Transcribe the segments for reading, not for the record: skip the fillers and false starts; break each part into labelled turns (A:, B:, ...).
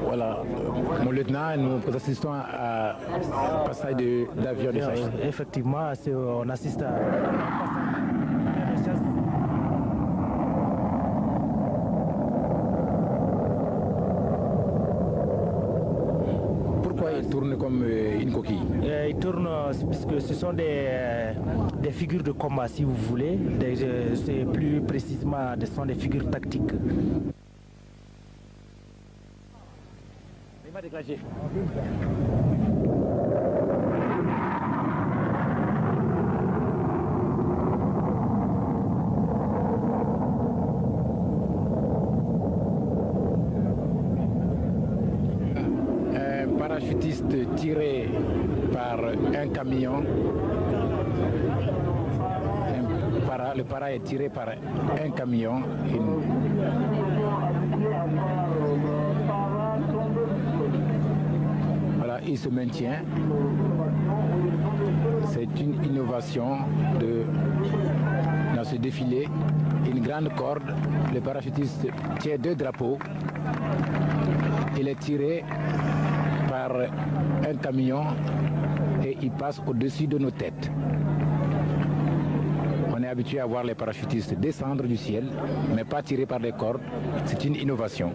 A: Voilà, mon lieutenant, nous assistons à passage d'avion de chasse.
B: Effectivement, on assiste à
A: Pourquoi il tourne comme une coquille?
B: Il tourne puisque ce sont des figures de combat, si vous voulez. C'est plus précisément, ce sont des figures tactiques.
A: Il va déclencher. Un parachutiste tiré par un camion. Le para est tiré par un camion. Voilà, il se maintient. C'est une innovation dans ce défilé. Une grande corde. Le parachutiste tient 2 drapeaux. Il est tiré par un camion et il passe au-dessus de nos têtes. On est habitué à voir les parachutistes descendre du ciel, mais pas tirés par des cordes. C'est une innovation.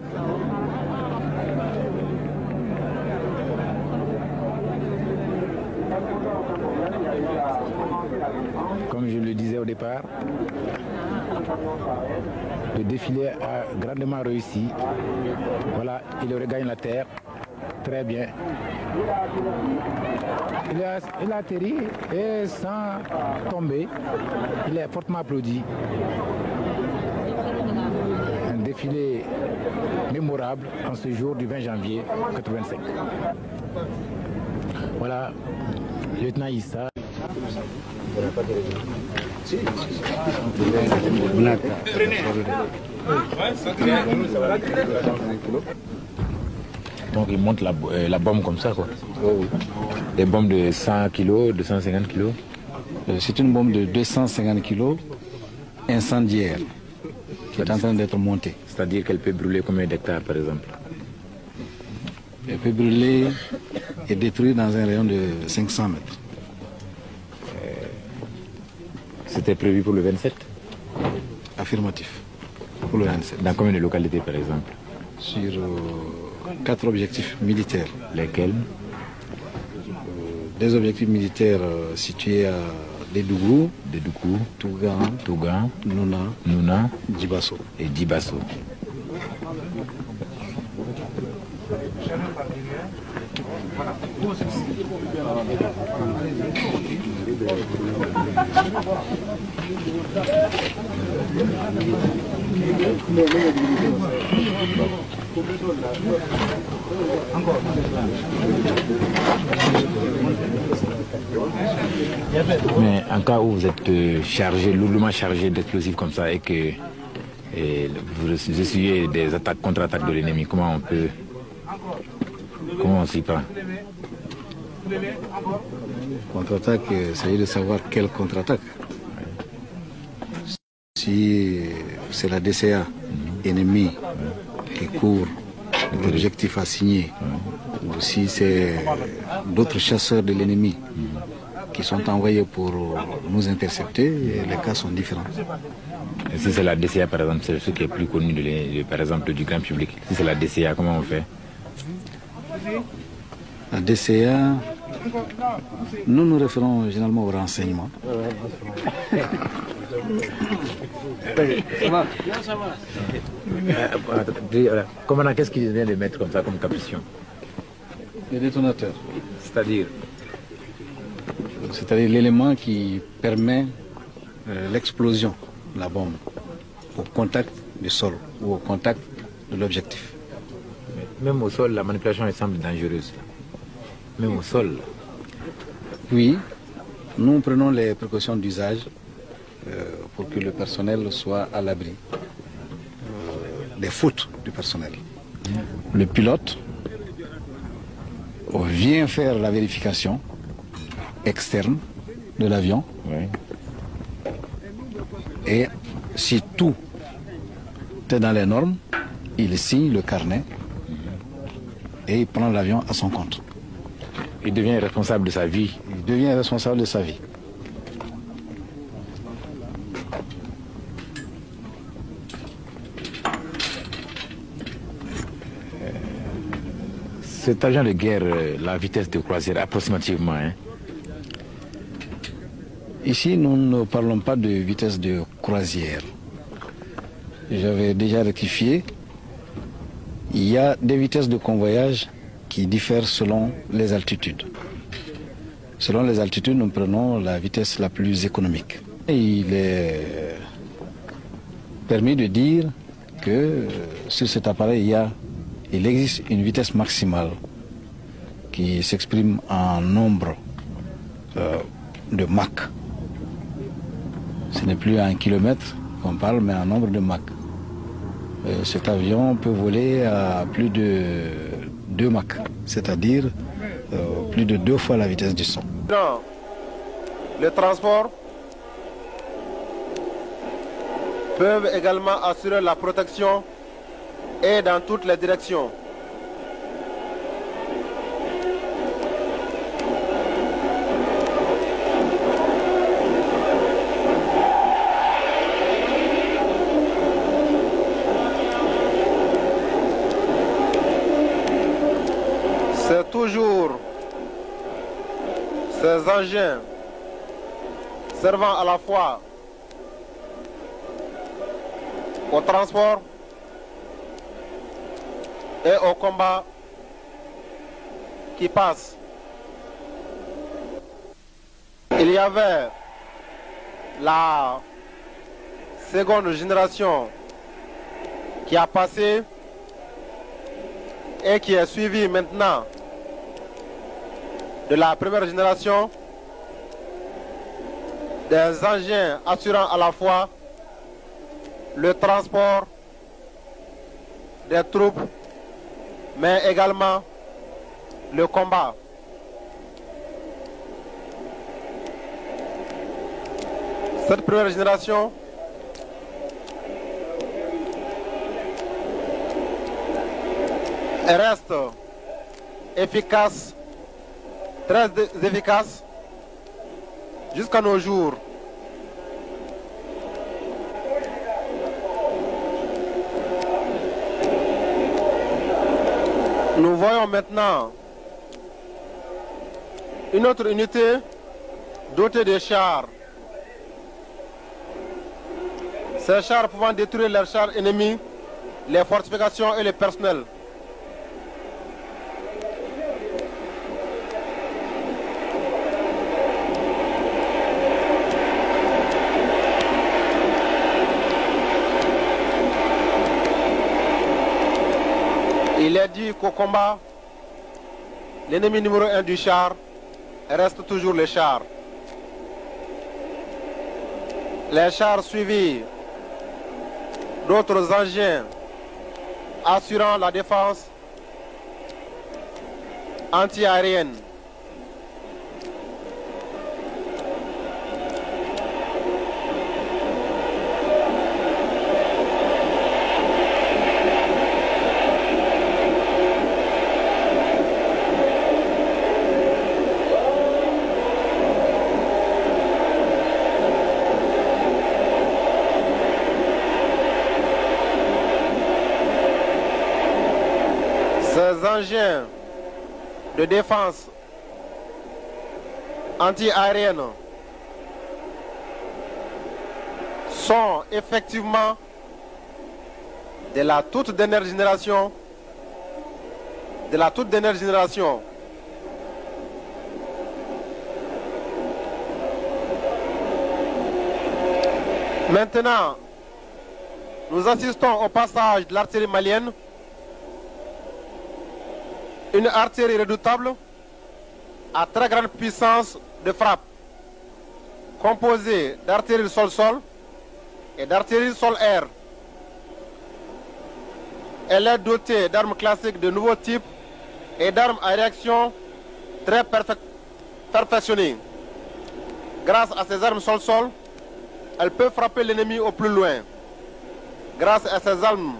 A: Comme je le disais au départ, le défilé a grandement réussi. Voilà, il regagne la terre. Très bien. Il a atterri et sans tomber, il est fortement applaudi. Un défilé mémorable en ce jour du 20 janvier 1985. Voilà, lieutenant Issa. Donc il monte la bombe comme ça, quoi.
C: Oui.
A: Des bombes de 100 kg, de 150 kg.
C: C'est une bombe de 250 kg incendiaire qui est en train d'être montée.
A: C'est-à-dire qu'elle peut brûler combien d'hectares, par exemple?
C: Elle peut brûler et détruire dans un rayon de 500 mètres.
A: C'était prévu pour le 27?
C: Affirmatif. Pour le 27.
A: Dans combien de localités, par exemple?
C: Sur 4 objectifs militaires.
A: Lesquels?
C: Des objectifs militaires situés à Dédougou,
A: Tougan,
C: Nouna, Djibasso.
A: Et Djibasso. Mais en cas où vous êtes chargé, lourdement chargé d'explosifs comme ça et que vous essuyez des attaques, contre-attaques de l'ennemi, comment on s'y prend?
C: Contre-attaque, il s'agit de savoir quelle contre-attaque. Si c'est la DCA ennemie qui court l'objectif assigné, ou si c'est d'autres chasseurs de l'ennemi qui sont envoyés pour nous intercepter, les cas sont différents.
A: Et si c'est la DCA, par exemple, c'est ce qui est plus connu, par exemple, du grand public. Si c'est la DCA, comment on fait?
C: La DCA, nous nous référons généralement aux renseignements.
A: Commandant, qu'est-ce qu'il vient de mettre comme ça comme capuchon?
C: Les détonateurs.
A: C'est-à-dire?
C: c'est-à-dire l'élément qui permet l'explosion de la bombe au contact du sol ou au contact de l'objectif.
A: Même au sol, la manipulation elle semble dangereuse. Même au sol.
C: Oui, nous prenons les précautions d'usage pour que le personnel soit à l'abri des fautes du personnel. Le pilote vient faire la vérification externe de l'avion.
A: Oui.
C: Et si tout est dans les normes, il signe le carnet et il prend l'avion à son compte.
A: Il devient responsable de sa vie.
C: Il devient responsable de sa vie.
A: Cet avion de guerre, la vitesse de croisière approximativement, hein?
C: Ici, nous ne parlons pas de vitesse de croisière. J'avais déjà rectifié. Il y a des vitesses de convoyage qui diffèrent selon les altitudes. Selon les altitudes, nous prenons la vitesse la plus économique. Il est permis de dire que sur cet appareil, il existe une vitesse maximale qui s'exprime en nombre de Mach. Ce n'est plus en kilomètres qu'on parle, mais en nombre de Mach. Cet avion peut voler à plus de 2 Mach, c'est-à-dire plus de 2 fois la vitesse du son.
D: Le transport peuvent également assurer la protection et dans toutes les directions. C'est toujours ces engins servant à la fois au transport et au combat qui passent. Il y avait la seconde génération qui a passé et qui est suivie maintenant de la première génération des engins assurant à la fois le transport des troupes, mais également le combat. Cette première génération reste efficace, très efficace jusqu'à nos jours. Nous voyons maintenant une autre unité dotée de chars. Ces chars pouvant détruire les chars ennemis, les fortifications et le personnel. Il est dit qu'au combat, l'ennemi numéro 1 du char reste toujours le char. Les chars suivis d'autres engins assurant la défense anti-aérienne. Ces engins de défense anti-aérienne sont effectivement de la toute dernière génération, Maintenant, nous assistons au passage de l'artillerie malienne, une artillerie redoutable à très grande puissance de frappe, composée d'artillerie sol-sol et d'artillerie sol-air. Elle est dotée d'armes classiques de nouveau type et d'armes à réaction très perfectionnées. Grâce à ces armes sol-sol, elle peut frapper l'ennemi au plus loin. Grâce à ces armes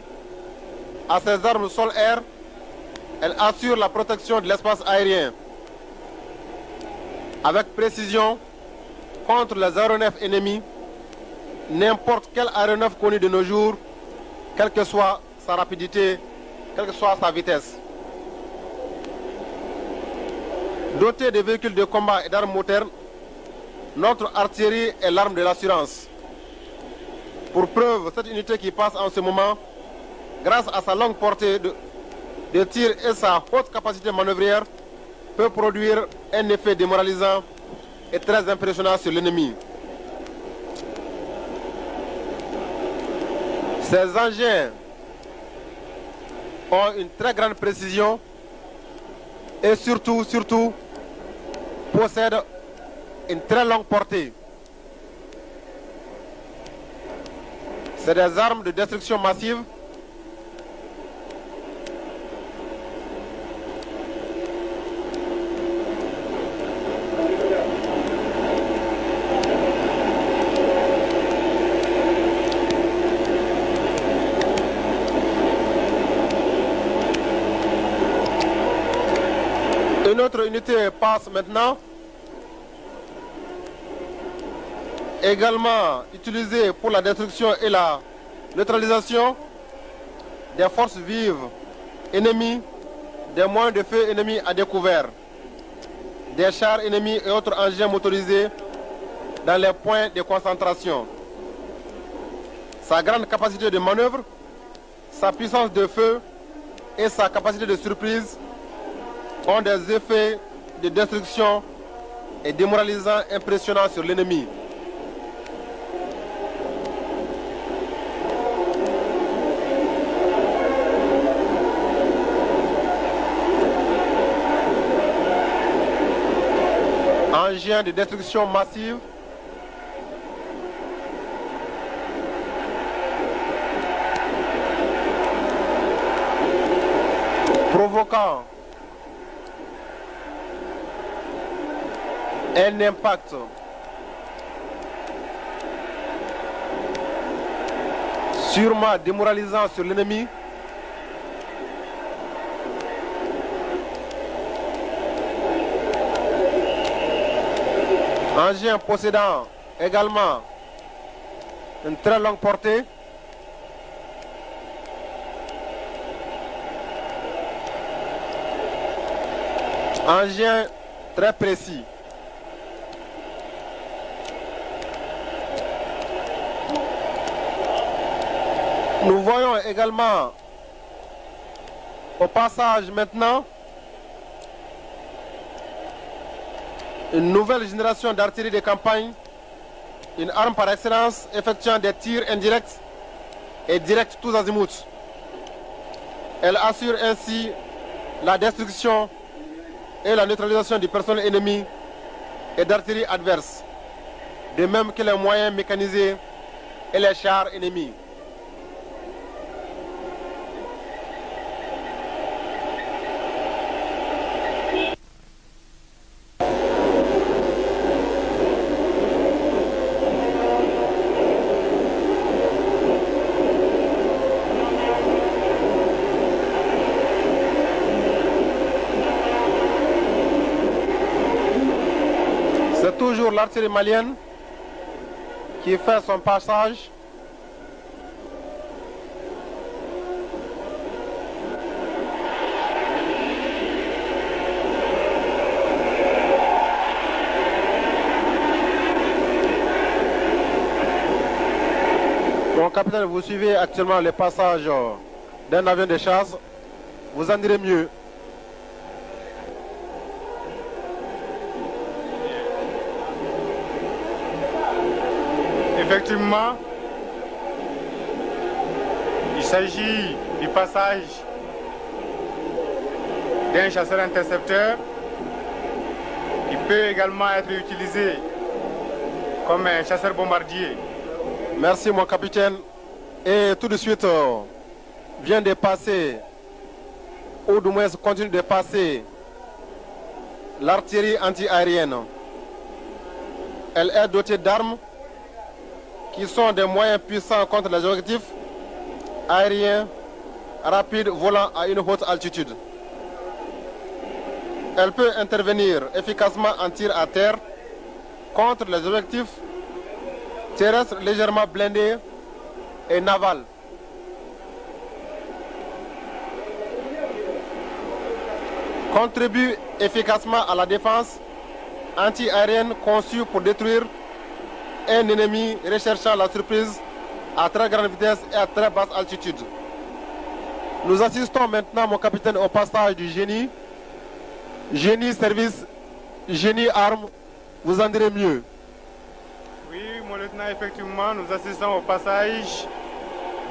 D: sol-air, elle assure la protection de l'espace aérien avec précision contre les aéronefs ennemis, n'importe quel aéronef connu de nos jours, quelle que soit sa rapidité, quelle que soit sa vitesse. Dotée de véhicules de combat et d'armes modernes, notre artillerie est l'arme de l'assurance. Pour preuve, cette unité qui passe en ce moment, grâce à sa longue portée de tir et sa haute capacité manœuvrière, peut produire un effet démoralisant et très impressionnant sur l'ennemi. Ces engins ont une très grande précision et surtout possèdent une très longue portée. C'est des armes de destruction massive Une autre unité passe maintenant, également utilisée pour la destruction et la neutralisation des forces vives ennemies, des moyens de feu ennemis à découvert, des chars ennemis et autres engins motorisés dans les points de concentration. Sa grande capacité de manœuvre, sa puissance de feu et sa capacité de surprise ont des effets de destruction et démoralisants impressionnants sur l'ennemi. Engins de destruction massive provoquant un impact sûrement démoralisant sur l'ennemi. Engin possédant également une très longue portée. Engin très précis. Nous voyons également au passage maintenant une nouvelle génération d'artillerie de campagne, une arme par excellence effectuant des tirs indirects et directs tous azimuts. Elle assure ainsi la destruction et la neutralisation du personnel ennemi et d'artillerie adverse, de même que les moyens mécanisés et les chars ennemis. C'est toujours l'artillerie malienne qui fait son passage. Mon capitaine, vous suivez actuellement le passage d'un avion de chasse. Vous en direz mieux.
E: Effectivement, s'agit du passage d'un chasseur intercepteur qui peut également être utilisé comme un chasseur bombardier.
D: Merci mon capitaine. Et tout de suite vient de passer, ou du moins continue de passer, l'artillerie anti-aérienne. Elle est dotée d'armes qui sont des moyens puissants contre les objectifs aériens rapides volant à une haute altitude. Elle peut intervenir efficacement en tir à terre contre les objectifs terrestres légèrement blindés et navals. Contribue efficacement à la défense anti-aérienne conçue pour détruire un ennemi recherchant la surprise à très grande vitesse et à très basse altitude. Nous assistons maintenant, mon capitaine, au passage du génie. Génie service, génie arme, vous en direz mieux.
E: Oui, mon lieutenant, effectivement, nous assistons au passage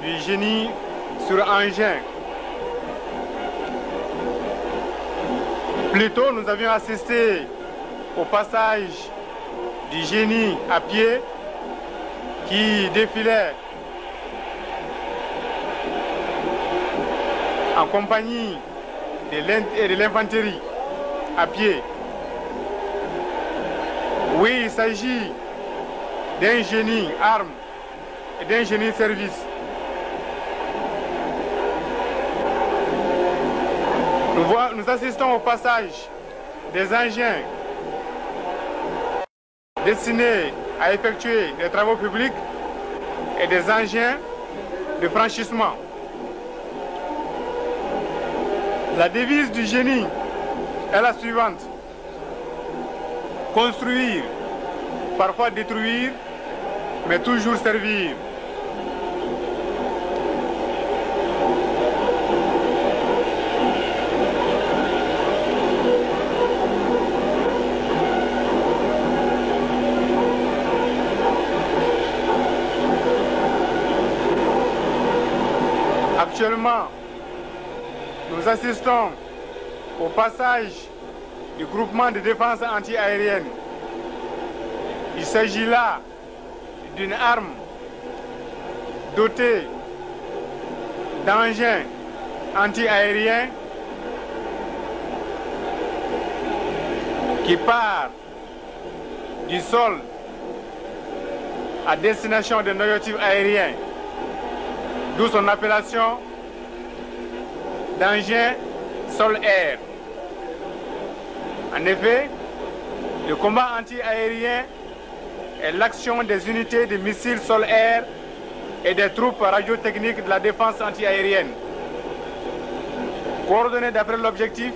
E: du génie sur engin. Plus tôt, nous avions assisté au passage du génie à pied qui défilait en compagnie de l'infanterie à pied. Oui, il s'agit d'un génie arme et d'un génie service. Nous assistons au passage des engins destinés à effectuer des travaux publics et des engins de franchissement. La devise du génie est la suivante: construire, parfois détruire, mais toujours servir. Actuellement, nous assistons au passage du groupement de défense anti-aérienne. Il s'agit là d'une arme dotée d'engins anti-aériens qui part du sol à destination des objectifs aériens, d'où son appellation d'engin sol-air. En effet, le combat anti-aérien est l'action des unités de missiles sol-air et des troupes radiotechniques de la défense anti-aérienne. Coordonnées d'après l'objectif,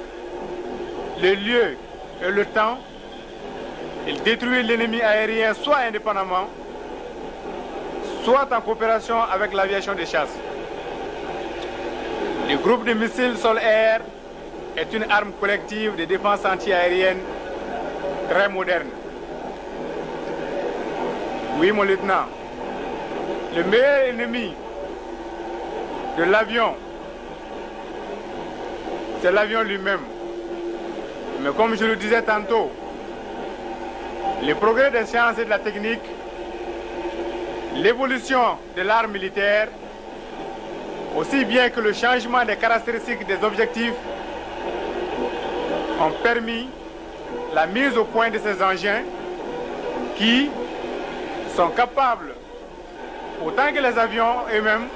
E: le lieu et le temps, il détruit l'ennemi aérien soit indépendamment, soit en coopération avec l'aviation de chasse. Le groupe de missiles sol-air est une arme collective de défense anti-aérienne très moderne. Oui, mon lieutenant, le meilleur ennemi de l'avion, c'est l'avion lui-même. Mais comme je le disais tantôt, les progrès des sciences et de la technique, l'évolution de l'arme militaire, aussi bien que le changement des caractéristiques des objectifs, ont permis la mise au point de ces engins qui sont capables, autant que les avions eux-mêmes,